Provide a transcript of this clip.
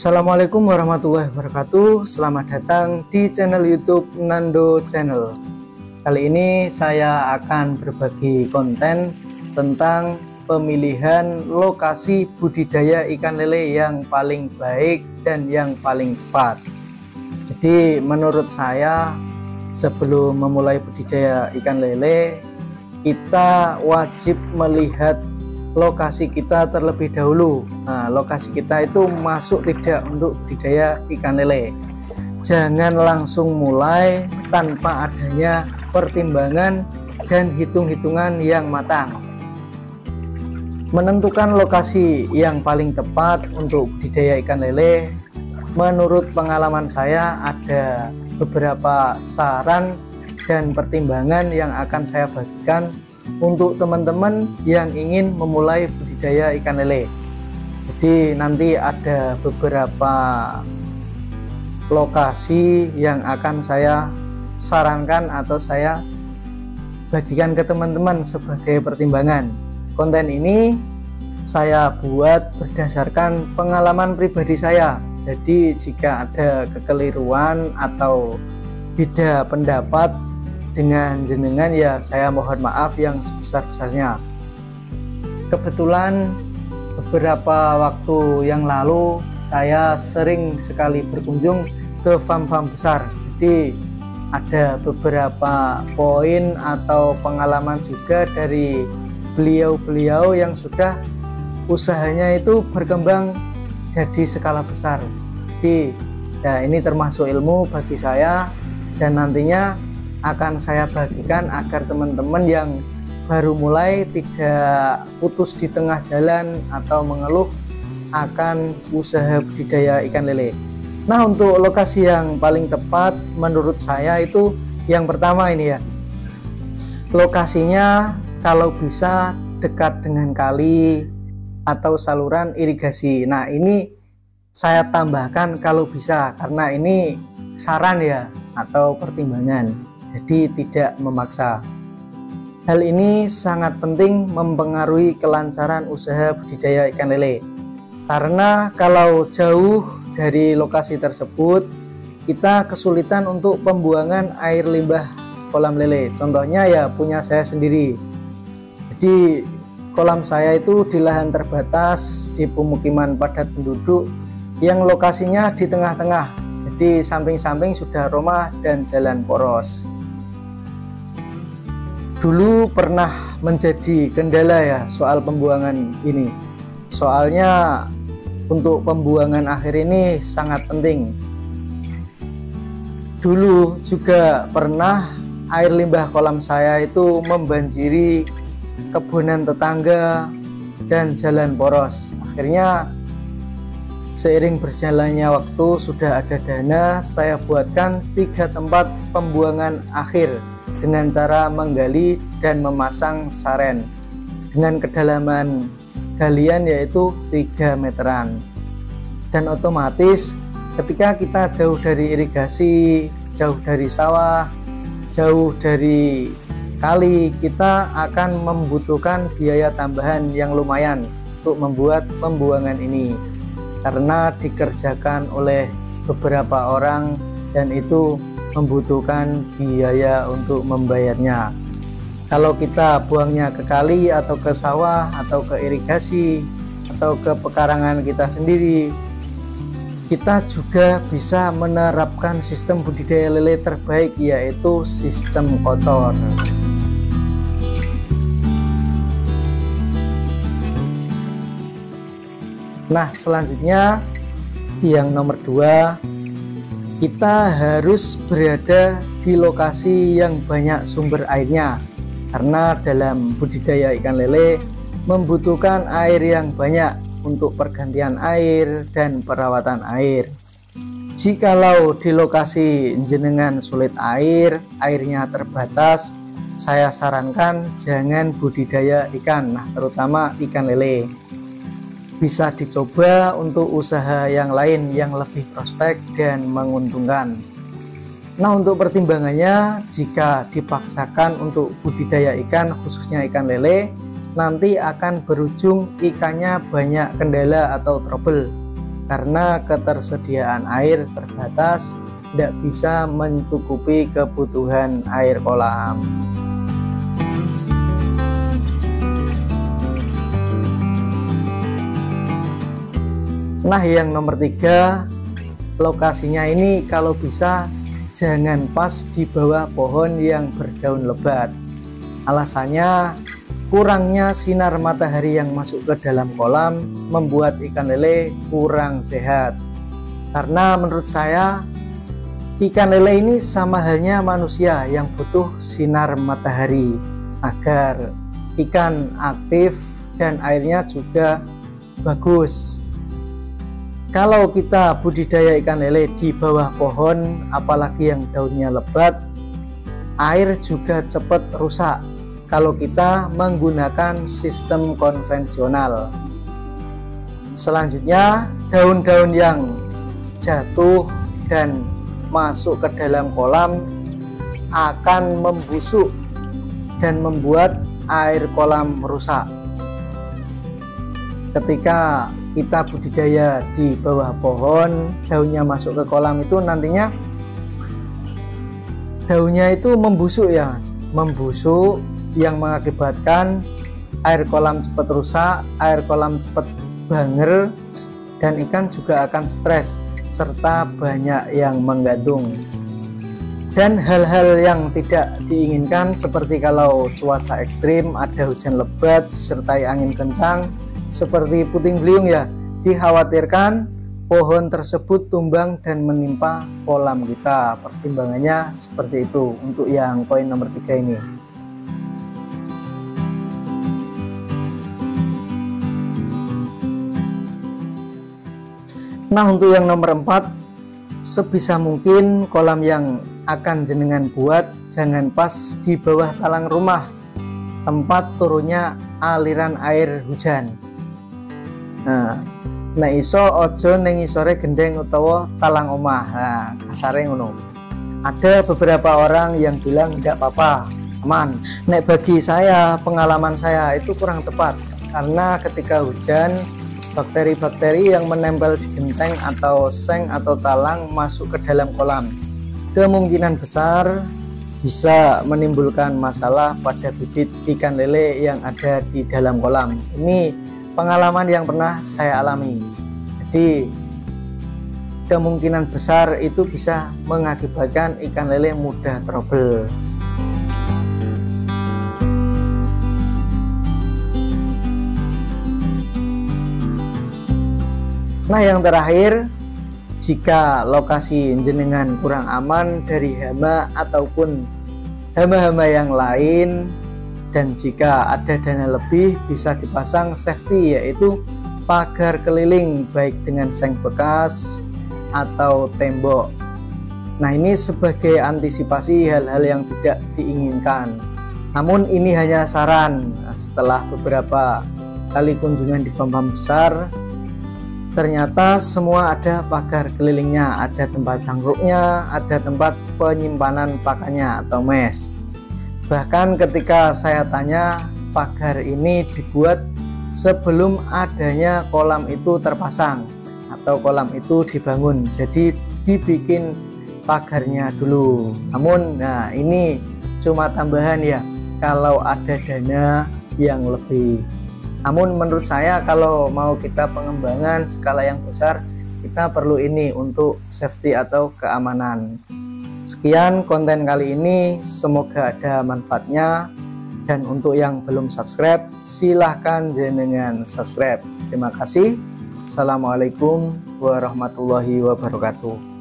Assalamualaikum warahmatullahi wabarakatuh. Selamat datang di channel YouTube Nando Channel. Kali ini saya akan berbagi konten tentang pemilihan lokasi budidaya ikan lele yang paling baik dan yang paling tepat. Jadi menurut saya, sebelum memulai budidaya ikan lele, kita wajib melihat lokasi kita terlebih dahulu. Nah, lokasi kita itu masuk tidak untuk budidaya ikan lele. Jangan langsung mulai tanpa adanya pertimbangan dan hitung-hitungan yang matang. Menentukan lokasi yang paling tepat untuk budidaya ikan lele, menurut pengalaman saya ada beberapa saran dan pertimbangan yang akan saya bagikan untuk teman-teman yang ingin memulai budidaya ikan lele. Jadi nanti ada beberapa lokasi yang akan saya sarankan atau saya bagikan ke teman-teman sebagai pertimbangan. Konten ini saya buat berdasarkan pengalaman pribadi saya. Jadi jika ada kekeliruan atau beda pendapat dengan jenengan, ya saya mohon maaf yang sebesar-besarnya. Kebetulan beberapa waktu yang lalu saya sering sekali berkunjung ke farm-farm besar. Jadi ada beberapa poin atau pengalaman juga dari beliau-beliau yang sudah usahanya itu berkembang jadi skala besar. Jadi ya ini termasuk ilmu bagi saya dan nantinya akan saya bagikan agar teman-teman yang baru mulai tidak putus di tengah jalan atau mengeluh akan usaha budidaya ikan lele. Nah, untuk lokasi yang paling tepat menurut saya itu yang pertama ini ya, lokasinya kalau bisa dekat dengan kali atau saluran irigasi. Nah, ini saya tambahkan kalau bisa karena ini saran ya atau pertimbangan. Jadi tidak memaksa. Hal ini sangat penting mempengaruhi kelancaran usaha budidaya ikan lele. Karena kalau jauh dari lokasi tersebut, kita kesulitan untuk pembuangan air limbah kolam lele. Contohnya ya punya saya sendiri. Jadi kolam saya itu di lahan terbatas di pemukiman padat penduduk yang lokasinya di tengah-tengah. Jadi samping-samping sudah rumah dan jalan poros. Dulu pernah menjadi kendala ya soal pembuangan ini. Soalnya untuk pembuangan akhir ini sangat penting. Dulu juga pernah air limbah kolam saya itu membanjiri kebunan tetangga dan jalan poros. Akhirnya seiring berjalannya waktu sudah ada dana, saya buatkan 3 tempat pembuangan akhir dengan cara menggali dan memasang saren dengan kedalaman galian yaitu 3 meteran. Dan otomatis ketika kita jauh dari irigasi, jauh dari sawah, jauh dari kali, kita akan membutuhkan biaya tambahan yang lumayan untuk membuat pembuangan ini karena dikerjakan oleh beberapa orang dan itu membutuhkan biaya untuk membayarnya. Kalau kita buangnya ke kali atau ke sawah atau ke irigasi atau ke pekarangan kita sendiri, kita juga bisa menerapkan sistem budidaya lele terbaik yaitu sistem kocor. Nah, selanjutnya yang nomor 2, kita harus berada di lokasi yang banyak sumber airnya karena dalam budidaya ikan lele membutuhkan air yang banyak untuk pergantian air dan perawatan air. Jikalau di lokasi jenengan sulit air, airnya terbatas, saya sarankan jangan budidaya ikan, nah terutama ikan lele. Bisa dicoba untuk usaha yang lain yang lebih prospek dan menguntungkan. Nah, untuk pertimbangannya, jika dipaksakan untuk budidaya ikan khususnya ikan lele, nanti akan berujung ikannya banyak kendala atau trouble. karena ketersediaan air terbatas, tidak bisa mencukupi kebutuhan air kolam. Nah, yang nomor 3, lokasinya ini kalau bisa jangan pas di bawah pohon yang berdaun lebat. Alasannya, kurangnya sinar matahari yang masuk ke dalam kolam membuat ikan lele kurang sehat. Karena menurut saya, ikan lele ini sama halnya manusia yang butuh sinar matahari agar ikan aktif dan airnya juga bagus. Kalau kita budidaya ikan lele di bawah pohon, apalagi yang daunnya lebat, air juga cepat rusak kalau kita menggunakan sistem konvensional. Selanjutnya, daun-daun yang jatuh dan masuk ke dalam kolam akan membusuk dan membuat air kolam rusak. Ketika kita budidaya di bawah pohon, daunnya masuk ke kolam itu nantinya daunnya itu membusuk ya, membusuk yang mengakibatkan air kolam cepat rusak, air kolam cepat banger, dan ikan juga akan stres serta banyak yang menggantung. Dan hal-hal yang tidak diinginkan seperti kalau cuaca ekstrim, ada hujan lebat disertai angin kencang seperti puting beliung ya, dikhawatirkan pohon tersebut tumbang dan menimpa kolam kita. Pertimbangannya seperti itu untuk yang poin nomor 3 ini. Nah, untuk yang nomor 4, sebisa mungkin kolam yang akan jenengan buat jangan pas di bawah talang rumah, tempat turunnya aliran air hujan. Nah, iso ojo ning isore gendeng utawa talang omah. Nah, kasare ngono. Ada beberapa orang yang bilang tidak apa-apa, aman. Nek bagi saya, pengalaman saya itu kurang tepat, karena ketika hujan, bakteri-bakteri yang menempel di genteng atau seng atau talang masuk ke dalam kolam, kemungkinan besar bisa menimbulkan masalah pada bibit ikan lele yang ada di dalam kolam. Ini pengalaman yang pernah saya alami. Jadi kemungkinan besar itu bisa mengakibatkan ikan lele mudah trouble. Nah, yang terakhir, jika lokasi jenengan kurang aman dari hama ataupun hama-hama yang lain, dan jika ada dana lebih, bisa dipasang safety, yaitu pagar keliling baik dengan seng bekas atau tembok. Nah, ini sebagai antisipasi hal-hal yang tidak diinginkan. Namun ini hanya saran. Setelah beberapa kali kunjungan di farm besar, ternyata semua ada pagar kelilingnya, ada tempat cangkruknya, ada tempat penyimpanan pakannya atau mes. Bahkan ketika saya tanya, pagar ini dibuat sebelum adanya kolam itu terpasang atau kolam itu dibangun, jadi dibikin pagarnya dulu. Namun ini cuma tambahan ya, kalau ada dana yang lebih. Namun menurut saya kalau mau kita pengembangan skala yang besar, kita perlu ini untuk safety atau keamanan. Sekian konten kali ini, semoga ada manfaatnya. Dan untuk yang belum subscribe, silahkan jenengan subscribe. Terima kasih. Assalamualaikum warahmatullahi wabarakatuh.